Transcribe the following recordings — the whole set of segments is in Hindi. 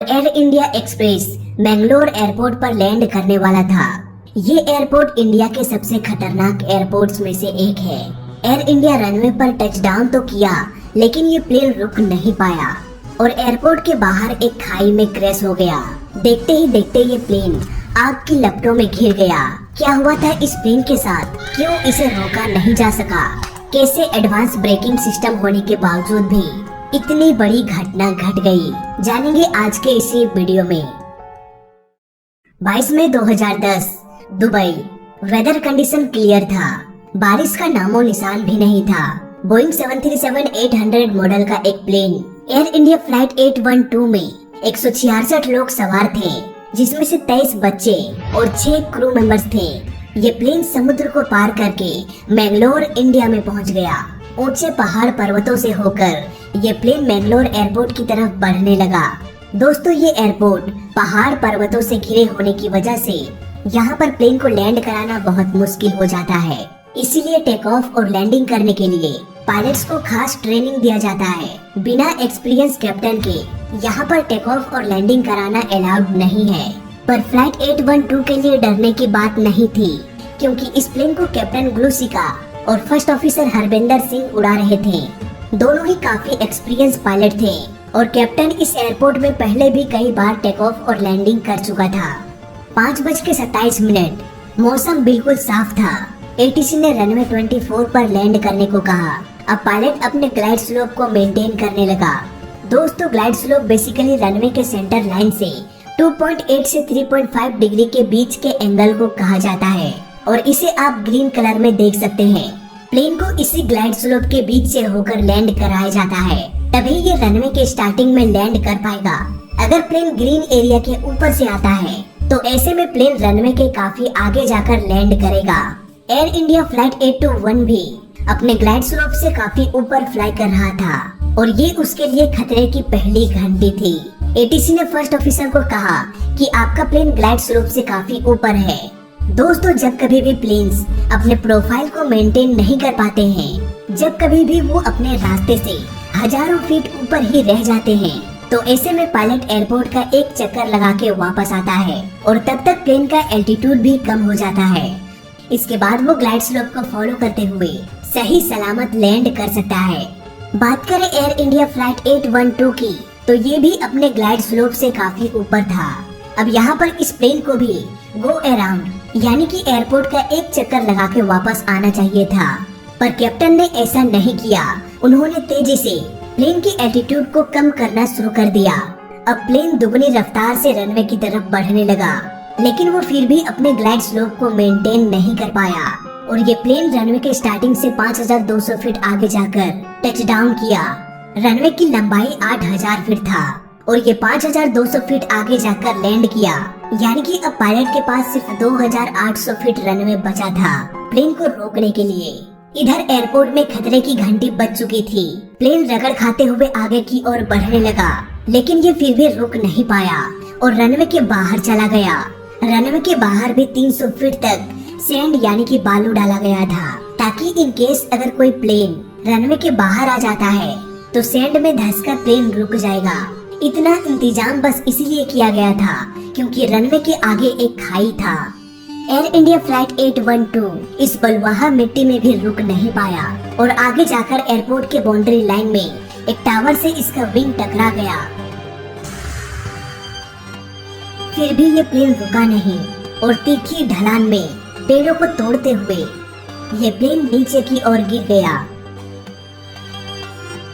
Air India express Mangalore airport पर लैंड करने वाला था। ये एयरपोर्ट इंडिया के सबसे खतरनाक एयरपोर्ट्स में से एक है। एयर इंडिया रनवे पर टचडाउन तो किया, लेकिन ये प्लेन रुक नहीं पाया और एयरपोर्ट के बाहर एक खाई में क्रैश हो गया। देखते ही देखते ये प्लेन आग की लपटों में घिर गया। क्या हुआ था इस प्लेन के साथ? क्यों इसे रोका नहीं जा सका? कैसे एडवांस ब्रेकिंग सिस्टम होने के बावजूद भी इतनी बड़ी घटना घट गई? जानेंगे आज के इसी वीडियो में। 22 मई 2010 दुबई। वेदर कंडीशन क्लियर था, बारिश का नामो निशान भी नहीं था। बोइंग 737-800 मॉडल का एक प्लेन एयर इंडिया फ्लाइट 812 में 166 लोग सवार थे, जिसमें से 23 बच्चे और 6 क्रू मेंबर्स थे। ये प्लेन समुद्र को पार करके मैंगलोर इंडिया में पहुंच गया। ऊंचे पहाड़ पर्वतों से होकर ये प्लेन मैंगलोर एयरपोर्ट की तरफ बढ़ने लगा। दोस्तों, ये एयरपोर्ट पहाड़ पर्वतों से घिरे होने की वजह से यहाँ पर प्लेन को लैंड कराना बहुत मुश्किल हो जाता है। इसीलिए टेक ऑफ और लैंडिंग करने के लिए पायलट्स को खास ट्रेनिंग दिया जाता है। बिना एक्सपीरियंस कैप्टन के यहाँ पर टेक ऑफ और लैंडिंग कराना अलाउड नहीं है। पर फ्लाइट 812 के लिए डरने की बात नहीं थी, क्योंकि इस प्लेन को कैप्टन ग्लूसिका और फर्स्ट ऑफिसर हरविंदर सिंह उड़ा रहे थे। दोनों ही काफी एक्सपीरियंस पायलट थे और कैप्टन इस एयरपोर्ट में पहले भी कई बार टेक ऑफ और लैंडिंग कर चुका था। 5:27, मौसम बिल्कुल साफ था। एटीसी ने रनवे 24 पर लैंड करने को कहा। अब पायलट अपने ग्लाइड स्लोप को मेंटेन करने लगा। दोस्तों, ग्लाइड स्लोप बेसिकली रनवे के सेंटर लाइन से 2.8 से 3.5 डिग्री के बीच के एंगल को कहा जाता है और इसे आप ग्रीन कलर में देख सकते हैं। प्लेन को इसी ग्लाइड स्लोप के बीच से होकर लैंड कराया जाता है, तभी ये रनवे के स्टार्टिंग में लैंड कर पाएगा। अगर प्लेन ग्रीन एरिया के ऊपर से आता है तो ऐसे में प्लेन रनवे के काफी आगे जाकर लैंड करेगा। एयर इंडिया फ्लाइट 821 भी अपने ग्लाइड स्लोप से काफी ऊपर फ्लाई कर रहा था और ये उसके लिए खतरे की पहली घंटी थी। एटीसी ने फर्स्ट ऑफिसर को कहा कि आपका प्लेन ग्लाइड स्लोप से काफी ऊपर है। दोस्तों, जब कभी भी प्लेन्स अपने प्रोफाइल को मेंटेन नहीं कर पाते हैं, जब कभी भी वो अपने रास्ते से हजारों फीट ऊपर ही रह जाते हैं, तो ऐसे में पायलट एयरपोर्ट का एक चक्कर लगा के वापस आता है और तब तक प्लेन का एल्टीट्यूड भी कम हो जाता है। इसके बाद वो ग्लाइड स्लोप को फॉलो करते हुए सही सलामत लैंड कर सकता है। बात करें एयर इंडिया फ्लाइट 812 की, तो ये भी अपने ग्लाइड स्लोप से काफी ऊपर था। अब यहाँ पर इस प्लेन को भी गो अराउंड यानी कि एयरपोर्ट का एक चक्कर लगा के वापस आना चाहिए था, पर कैप्टन ने ऐसा नहीं किया। उन्होंने तेजी से प्लेन की एल्टीट्यूड को कम करना शुरू कर दिया। अब प्लेन दुगनी रफ्तार से रनवे की तरफ बढ़ने लगा, लेकिन वो फिर भी अपने ग्लाइड स्लोप को मेंटेन नहीं कर पाया और ये प्लेन रनवे के स्टार्टिंग से 5200 फीट आगे जाकर टच डाउन किया। रनवे की लंबाई 8000 फीट था और ये 5200 फीट आगे जाकर लैंड किया, यानी कि अब पायलट के पास सिर्फ 2800 फीट रनवे बचा था प्लेन को रोकने के लिए। इधर एयरपोर्ट में खतरे की घंटी बज चुकी थी। प्लेन रगड़ खाते हुए आगे की ओर बढ़ने लगा, लेकिन ये फिर भी रुक नहीं पाया और रनवे के बाहर चला गया। रनवे के बाहर भी 300 फीट तक सैंड यानी कि बालू डाला गया था, ताकि इन केस अगर कोई प्लेन रनवे के बाहर आ जाता है तो सैंड में धंसकर प्लेन रुक जाएगा। इतना इंतजाम बस इसलिए किया गया था क्योंकि रनवे के आगे एक खाई था। एयर इंडिया फ्लाइट 812 इस बलुआहा मिट्टी में भी रुक नहीं पाया और आगे जाकर एयरपोर्ट के बाउंड्री लाइन में एक टावर से इसका विंग टकरा गया। फिर भी ये प्लेन रुका नहीं और तीखी ढलान में पेड़ों को तोड़ते हुए ये प्लेन नीचे की ओर गिर गया।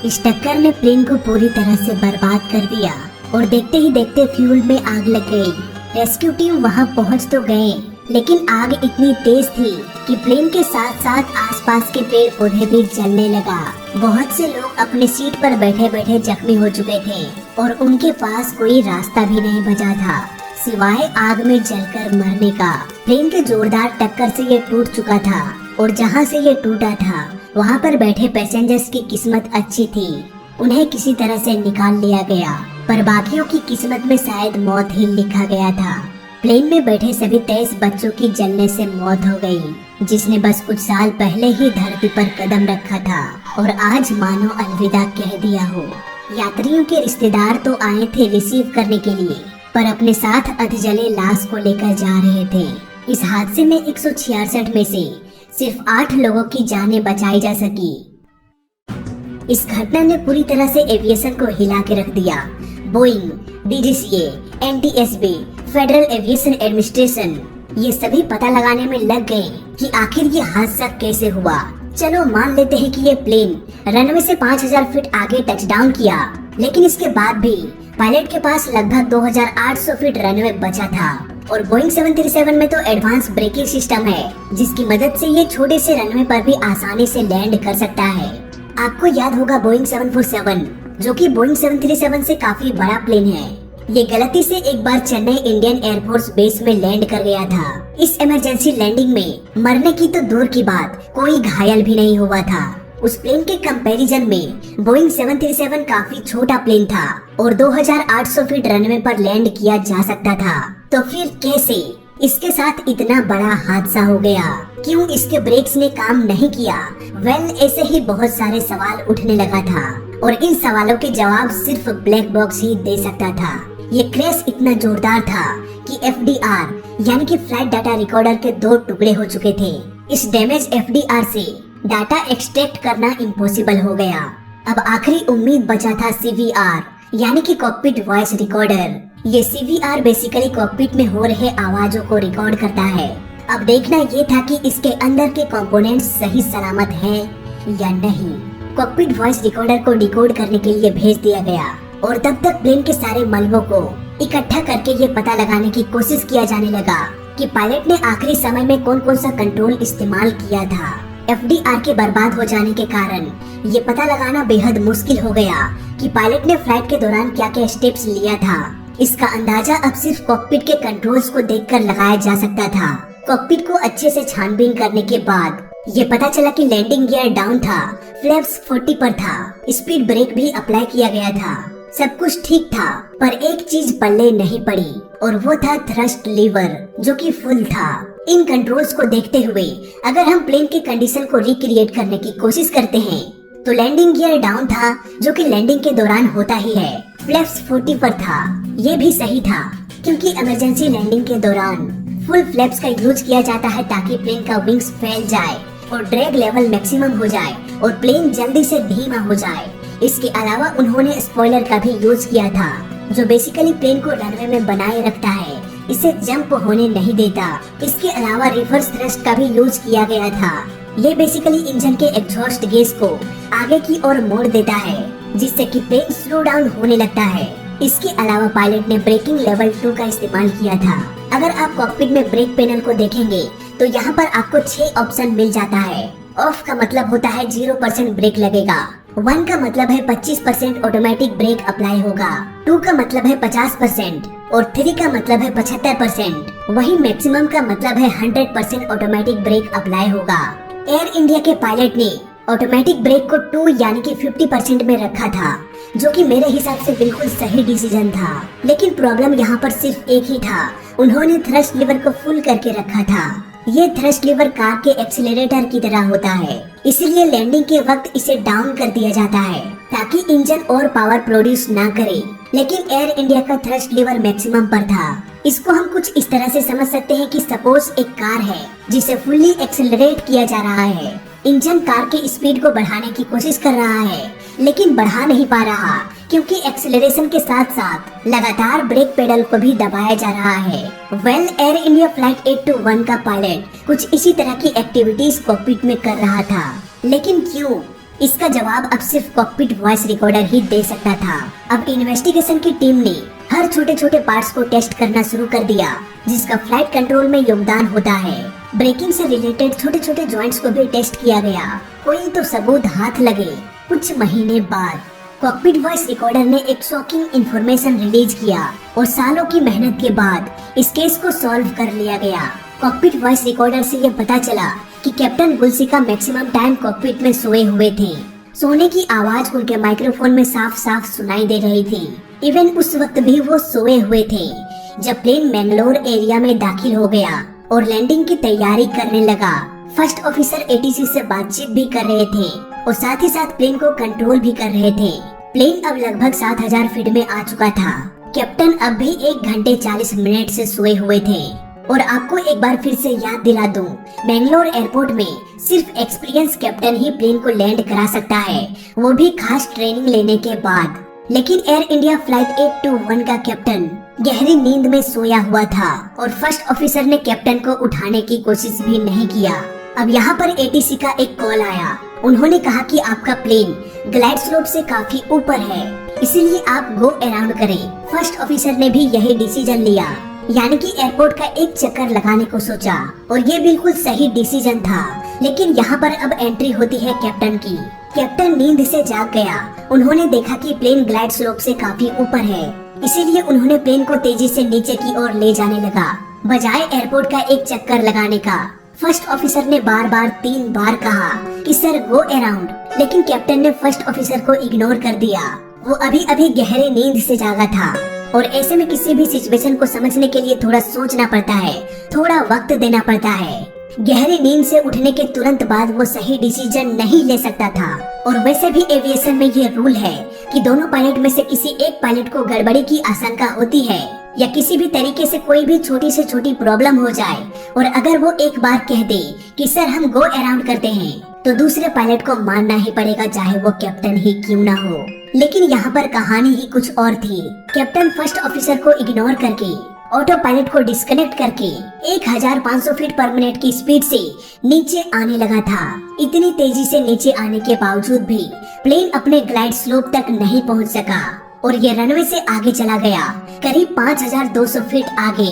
इस टक्कर ने प्लेन को पूरी तरह से बर्बाद कर दिया और देखते ही देखते फ्यूल में आग लग गई। रेस्क्यू टीम वहां पहुंच तो गए, लेकिन आग इतनी तेज थी कि प्लेन के साथ साथ आसपास के पेड़ पौधे भी जलने लगा। बहुत से लोग अपने सीट पर बैठे बैठे जख्मी हो चुके थे और उनके पास कोई रास्ता भी नहीं बचा था सिवाय आग में जलकर मरने का। प्लेन के जोरदार टक्कर से ये टूट चुका था और जहाँ से ये टूटा था वहाँ पर बैठे पैसेंजर्स की किस्मत अच्छी थी, उन्हें किसी तरह से निकाल लिया गया, पर बाकियों की किस्मत में शायद मौत ही लिखा गया था। प्लेन में बैठे सभी 23 बच्चों की जलने से मौत हो गई, जिसने बस कुछ साल पहले ही धरती पर कदम रखा था और आज मानो अलविदा कह दिया हो। यात्रियों के रिश्तेदार तो आए थे रिसीव करने के लिए, पर अपने साथ अधजले लाश को लेकर जा रहे थे। इस हादसे में 166 में से सिर्फ 8 लोगों की जानें बचाई जा सकी। इस घटना ने पूरी तरह से एविएशन को हिला के रख दिया। Boeing, DGCA, NTSB, federal aviation administration ये सभी पता लगाने में लग गए कि आखिर ये हादसा कैसे हुआ। चलो मान लेते हैं कि ये प्लेन रनवे से 5000 फीट आगे टचडाउन किया, लेकिन इसके बाद भी पायलट के पास लगभग 2800 फीट रनवे बचा था। और बोइंग 737 में तो एडवांस ब्रेकिंग सिस्टम है, जिसकी मदद से ये छोटे से रनवे पर भी आसानी से लैंड कर सकता है। आपको याद होगा बोइंग 747, जो कि बोइंग 737 से काफी बड़ा प्लेन है। ये गलती से एक बार चेन्नई इंडियन एयरफोर्स बेस में लैंड कर गया था। इस इमरजेंसी लैंडिंग में मरने की तो दूर की बात, कोई घायल भी नहीं हुआ था। उस प्लेन के कंपैरिजन में बोइंग 737 काफी छोटा प्लेन था और 2800 फीट रनवे पर लैंड किया जा सकता था। तो फिर कैसे इसके साथ इतना बड़ा हादसा हो गया? क्यों इसके ब्रेक्स ने काम नहीं किया? ऐसे ही बहुत सारे सवाल उठने लगा था और इन सवालों के जवाब सिर्फ ब्लैक बॉक्स ही दे सकता था। ये क्रैश इतना जोरदार था कि FDR यानी कि फ्लाइट डाटा रिकॉर्डर के 2 टुकड़े हो चुके थे। इस डैमेज FDR से डाटा एक्सट्रैक्ट करना इम्पॉसिबल हो गया। अब आखिरी उम्मीद बचा था CVR यानी कि कॉकपिट वॉइस रिकॉर्डर। ये CVR बेसिकली कॉकपिट में हो रहे आवाजों को रिकॉर्ड करता है। अब देखना ये था कि इसके अंदर के कंपोनेंट्स सही सलामत हैं या नहीं। कॉकपिट वॉइस रिकॉर्डर को डिकोड करने के लिए भेज दिया गया और तब तक प्लेन के सारे मलबों को इकट्ठा करके ये पता लगाने की कोशिश किया जाने लगा कि पायलट ने आखिरी समय में कौन कौन सा कंट्रोल इस्तेमाल किया था। FDR के बर्बाद हो जाने के कारण ये पता लगाना बेहद मुश्किल हो गया कि पायलट ने फ्लाइट के दौरान क्या क्या स्टेप्स लिया था। इसका अंदाजा अब सिर्फ कॉकपिट के कंट्रोल्स को देखकर लगाया जा सकता था। कॉकपिट को अच्छे से छानबीन करने के बाद ये पता चला कि लैंडिंग गियर डाउन था, फ्लैप्स 40 पर था, स्पीड ब्रेक भी अप्लाई किया गया था, सब कुछ ठीक था। पर एक चीज पल्ले नहीं पड़ी और वो था थ्रस्ट लीवर, जो कि फुल था। इन कंट्रोल्स को देखते हुए अगर हम प्लेन की कंडीशन को रिक्रिएट करने की कोशिश करते हैं तो लैंडिंग गियर डाउन था, जो कि लैंडिंग के दौरान होता ही है। फ्लैप्स 40 पर था, ये भी सही था क्योंकि इमरजेंसी लैंडिंग के दौरान फुल फ्लैप्स का यूज किया जाता है ताकि प्लेन का विंग्स फैल जाए और ड्रैग लेवल मैक्सिमम हो जाए और प्लेन जल्दी से धीमा हो जाए। इसके अलावा उन्होंने स्पॉइलर का भी यूज किया था, जो बेसिकली प्लेन को रनवे में बनाए रखता है, इसे जंप होने नहीं देता। इसके अलावा रिवर्स थ्रस्ट का भी यूज किया गया था। ये बेसिकली इंजन के एग्जॉस्ट गैस को आगे की ओर मोड़ देता है, जिससे कि प्लेन स्लो डाउन होने लगता है। इसके अलावा पायलट ने ब्रेकिंग लेवल 2 का इस्तेमाल किया था। अगर आप कॉकपिट में ब्रेक पैनल को देखेंगे तो यहाँ पर आपको 6 ऑप्शन मिल जाता है। ऑफ का मतलब होता है 0% ब्रेक लगेगा, 1 का मतलब है 25% ऑटोमेटिक ब्रेक अप्लाई होगा, 2 का मतलब है 50% और 3 का मतलब है 75%। वही मैक्सिमम का मतलब है 100% ऑटोमेटिक ब्रेक अप्लाई होगा। एयर इंडिया के पायलट ने ऑटोमेटिक ब्रेक को 2 यानी कि 50% में रखा था, जो कि मेरे हिसाब से बिल्कुल सही डिसीजन था। लेकिन प्रॉब्लम यहाँ पर सिर्फ एक ही था, उन्होंने थ्रस्ट लीवर को फुल करके रखा था। ये थ्रस्ट लीवर कार के एक्सीलरेटर की तरह होता है, इसीलिए लैंडिंग के वक्त इसे डाउन कर दिया जाता है ताकि इंजन और पावर प्रोड्यूस ना करे। लेकिन एयर इंडिया का थ्रस्ट लीवर मैक्सिमम पर था। इसको हम कुछ इस तरह से समझ सकते हैं कि सपोज एक कार है जिसे फुल्ली एक्सेलरेट किया जा रहा है। इंजन कार की स्पीड को बढ़ाने की कोशिश कर रहा है, लेकिन बढ़ा नहीं पा रहा क्योंकि एक्सेलरेशन के साथ साथ लगातार ब्रेक पेडल को भी दबाया जा रहा है। एयर इंडिया फ्लाइट 821 का पायलट कुछ इसी तरह की एक्टिविटीज कॉकपिट में कर रहा था, लेकिन क्यों? इसका जवाब अब सिर्फ कॉकपिट वॉइस रिकॉर्डर ही दे सकता था। अब इन्वेस्टिगेशन की टीम ने हर छोटे छोटे पार्ट्स को टेस्ट करना शुरू कर दिया, जिसका फ्लाइट कंट्रोल में योगदान होता है। ब्रेकिंग से रिलेटेड छोटे छोटे जॉइंट्स को भी टेस्ट किया गया, कोई तो सबूत हाथ लगे। कुछ महीने बाद कॉकपिट वॉइस रिकॉर्डर ने एक शॉकिंग इंफॉर्मेशन रिलीज किया और सालों की मेहनत के बाद इस केस को सॉल्व कर लिया गया। कॉकपिट वॉइस रिकॉर्डर से यह पता चला कि कैप्टन वुल्सी का मैक्सिमम टाइम कॉकपिट में सोए हुए थे। सोने की आवाज उनके माइक्रोफोन में साफ साफ सुनाई दे रही थी। इवन उस वक्त भी वो सोए हुए थे जब प्लेन मैंगलोर एरिया में दाखिल हो गया और लैंडिंग की तैयारी करने लगा। फर्स्ट ऑफिसर ATC से बातचीत भी कर रहे थे और साथ ही साथ प्लेन को कंट्रोल भी कर रहे थे। प्लेन अब लगभग 7000 फीट में आ चुका था। कैप्टन अब भी 1 घंटे 40 मिनट से सोए हुए थे। और आपको एक बार फिर से याद दिला दूं, बेंगलोर एयरपोर्ट में सिर्फ एक्सपीरियंस कैप्टन ही प्लेन को लैंड करा सकता है, वो भी खास ट्रेनिंग लेने के बाद। लेकिन एयर इंडिया फ्लाइट 821 का कैप्टन गहरी नींद में सोया हुआ था और फर्स्ट ऑफिसर ने कैप्टन को उठाने की कोशिश भी नहीं किया। अब यहाँ पर एटीसी का एक कॉल आया। उन्होंने कहा कि आपका प्लेन ग्लाइड स्लोप से काफी ऊपर है, इसीलिए आप गो अराउंड करें। फर्स्ट ऑफिसर ने भी यही डिसीजन लिया, यानी कि एयरपोर्ट का एक चक्कर लगाने को सोचा और ये बिल्कुल सही डिसीजन था। लेकिन यहाँ पर अब एंट्री होती है कैप्टन की। कैप्टन नींद से जाग गया। उन्होंने देखा कि प्लेन ग्लाइड स्लोप से काफी ऊपर है, इसीलिए उन्होंने प्लेन को तेजी से नीचे की ओर ले जाने लगा, बजाय एयरपोर्ट का एक चक्कर लगाने का। फर्स्ट ऑफिसर ने बार बार 3 बार कहा कि सर गो अराउंड, लेकिन कैप्टन ने फर्स्ट ऑफिसर को इग्नोर कर दिया। वो अभी अभी गहरे नींद से जागा था और ऐसे में किसी भी सिचुएशन को समझने के लिए थोड़ा सोचना पड़ता है, थोड़ा वक्त देना पड़ता है। गहरी नींद से उठने के तुरंत बाद वो सही डिसीजन नहीं ले सकता था। और वैसे भी एविएशन में ये रूल है कि दोनों पायलट में से किसी एक पायलट को गड़बड़ी की आशंका होती है, या किसी भी तरीके से कोई भी छोटी से छोटी प्रॉब्लम हो जाए और अगर वो एक बार कह दे कि सर हम गो अराउंड करते हैं, तो दूसरे पायलट को मानना ही पड़ेगा, चाहे वो कैप्टन ही क्यों ना हो। लेकिन यहाँ पर कहानी ही कुछ और थी। कैप्टन फर्स्ट ऑफिसर को इग्नोर करके, ऑटो पायलट को डिस्कनेक्ट करके 1500 फीट पर मिनट की स्पीड से नीचे आने लगा था। इतनी तेजी से नीचे आने के बावजूद भी प्लेन अपने ग्लाइड स्लोप तक नहीं पहुंच सका और ये रनवे से आगे चला गया, करीब 5200 फीट आगे।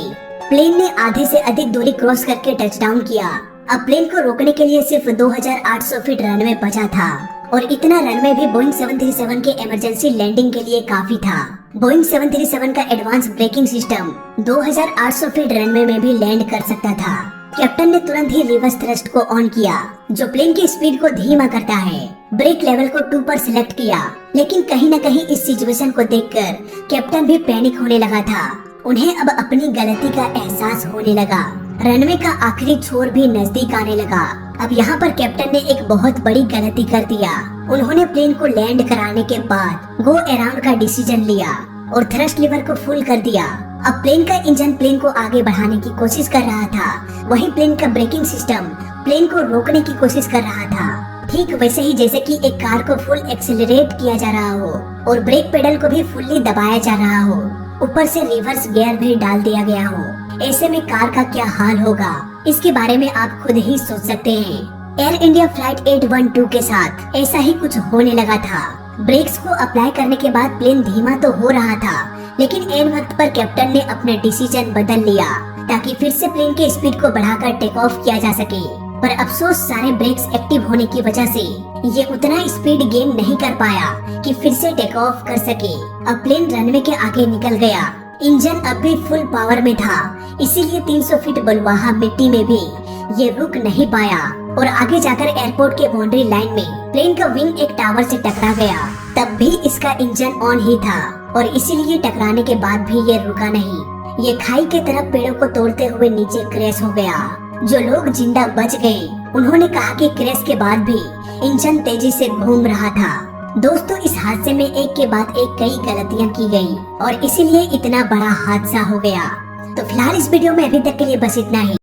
प्लेन ने आधे से अधिक दूरी क्रॉस करके टचडाउन किया। अब प्लेन को रोकने के लिए सिर्फ 2800 फीट रनवे बचा था और इतना रनवे भी बोइंग 737 के इमरजेंसी लैंडिंग के लिए काफी था। बोइंग 737 का advance braking system 2800 feet runway में भी लैंड कर सकता था। कैप्टन ने तुरंत ही रिवर्स थ्रस्ट को ऑन किया, जो प्लेन की स्पीड को धीमा करता है। ब्रेक लेवल को 2 पर सिलेक्ट किया, लेकिन कहीं न कहीं इस सिचुएशन को देखकर कैप्टन भी पैनिक होने लगा था। उन्हें अब अपनी गलती का एहसास होने लगा। रनवे का आखिरी छोर भी नजदीक आने लगा। अब यहाँ पर कैप्टन ने एक बहुत बड़ी गलती कर दिया। उन्होंने प्लेन को लैंड कराने के बाद गो अराउंड का डिसीजन लिया और थ्रस्ट लीवर को फुल कर दिया। अब प्लेन का इंजन प्लेन को आगे बढ़ाने की कोशिश कर रहा था, वहीं प्लेन का ब्रेकिंग सिस्टम प्लेन को रोकने की कोशिश कर रहा था। ठीक वैसे ही जैसे कि एक कार को फुल एक्सेलरेट किया जा रहा हो और ब्रेक पेडल को भी फुल्ली दबाया जा रहा हो, ऊपर से रिवर्स गियर भी डाल दिया गया हो। ऐसे में कार का क्या हाल होगा, इसके बारे में आप खुद ही सोच सकते हैं। एयर इंडिया फ्लाइट 812 के साथ ऐसा ही कुछ होने लगा था। ब्रेक्स को अप्लाई करने के बाद प्लेन धीमा तो हो रहा था, लेकिन एन वक्त पर कैप्टन ने अपने डिसीजन बदल लिया ताकि फिर से प्लेन के स्पीड को बढ़ाकर टेक ऑफ किया जा सके। पर अफसोस सारे ब्रेक्स एक्टिव होने की वजह से ये उतना स्पीड गेन नहीं कर पाया कि फिर से टेक ऑफ कर सके। अब प्लेन रनवे के आगे निकल गया। इंजन अब भी फुल पावर में था, इसीलिए 300 फीट बलुआहा मिट्टी में भी ये रुक नहीं पाया और आगे जाकर एयरपोर्ट के बाउंड्री लाइन में प्लेन का विंग एक टावर से टकरा गया। तब भी इसका इंजन ऑन ही था और इसीलिए टकराने के बाद भी ये रुका नहीं। ये खाई के तरफ पेड़ों को तोड़ते हुए नीचे क्रैश हो गया। जो लोग जिंदा बच गए, उन्होंने कहा कि क्रैश के बाद भी इंजन तेजी से घूम रहा था। दोस्तों, इस हादसे में एक के बाद एक कई गलतियां की गई और इसीलिए इतना बड़ा हादसा हो गया। तो फिलहाल इस वीडियो में अभी तक के लिए बस इतना ही।